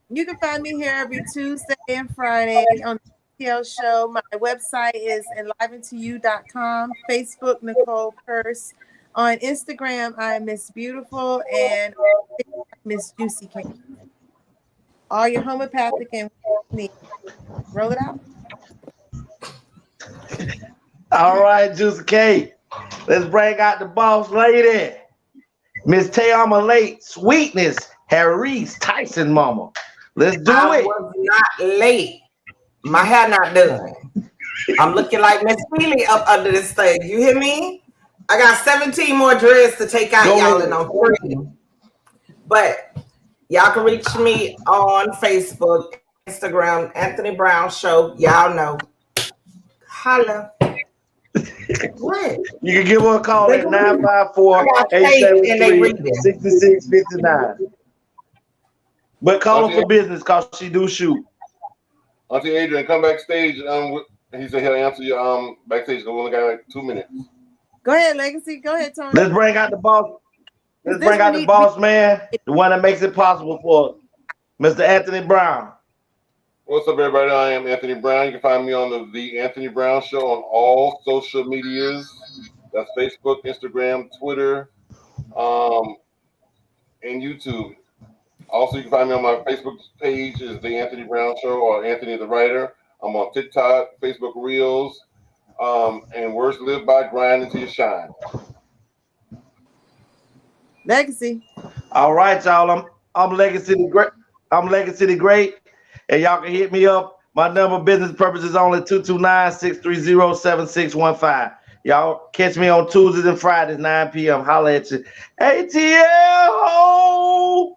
[SPEAKER 9] You can find me here every Tuesday and Friday on the ATL show. My website is enlivenotoyou.com. Facebook, Nicole Purse. On Instagram, I am Miss Beautiful, and Miss Juicy Cake. All your homeopathic and needs. Roll it out.
[SPEAKER 2] All right, Juicy Cake. Let's bring out the boss lady. Miss Tayama Late Sweetness Harris Tyson Mama. Let's do it.
[SPEAKER 13] I was not late. My hair not done. I'm looking like Miss Feely up under this thing. You hear me? I got 17 more dreads to take out, y'all, and I'm free. But y'all can reach me on Facebook, Instagram, Anthony Brown Show. Y'all know. Holla. What?
[SPEAKER 2] You can give her a call at 954-873-6659. But call her for business because she do shoot.
[SPEAKER 8] Auntie Adrian, come backstage. He said he'll answer you backstage. We only got like 2 minutes.
[SPEAKER 9] Go ahead, Legacy. Go ahead, Tony.
[SPEAKER 2] Let's bring out the boss. Let's bring out the boss man, the one that makes it possible for us, Mr. Anthony Brown.
[SPEAKER 8] What's up, everybody? I am Anthony Brown. You can find me on the Anthony Brown Show on all social medias. That's Facebook, Instagram, Twitter, and YouTube. Also, you can find me on my Facebook page is The Anthony Brown Show or Anthony the Writer. I'm on TikTok, Facebook Reels, and words live by grind until you shine.
[SPEAKER 9] Legacy.
[SPEAKER 2] All right, y'all. I'm Legacy the Great. I'm Legacy the Great, and y'all can hit me up. My number, business purposes, only 229-630-7615. Y'all catch me on Tuesdays and Fridays, 9 p.m. Holla at you. ATL.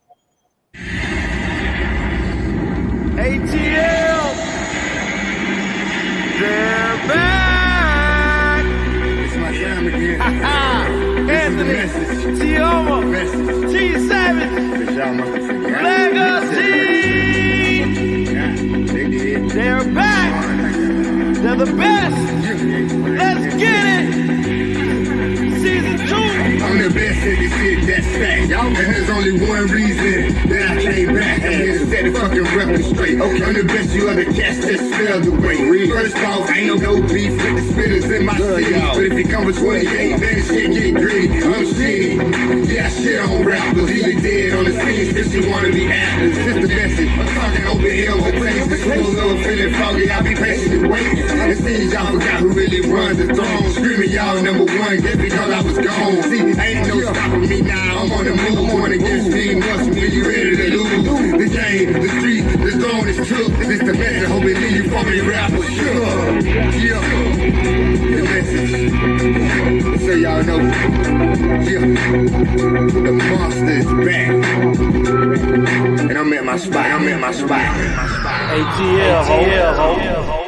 [SPEAKER 4] ATL, they're back.
[SPEAKER 5] It's my time again.
[SPEAKER 4] Anthony, Tioma, T Savage, Legacy. They're back. They're the best. Let's get it. Season 2.
[SPEAKER 5] I'm the best at this shit, that's fact. And there's only one reason that I came back. I'm here to set the fucking record straight. Okay. I'm the best you ever catch, just spell the way. First off, ain't no beef with the spitters in my city. But if it comes with 28, then the shit get gritty. I'm shitty. Yeah, I shit on rappers. Either dead on the scene, since you wanna be actors. Just the message. I'm talking open hills and things. The school love feeling foggy. I'll be patiently waiting. It seems y'all forgot who really runs the throne. Screaming y'all number one just because I was gone. See, ain't no stopping me now. I'm on the move. Going against me. Once when you ready to lose. The game, the street, the zone is true. This the message. Hope it leave you for me rappers. Sure. Yeah. The message. So y'all know. Yeah, the monster is back. And I'm at my spot.
[SPEAKER 4] ATL, ho.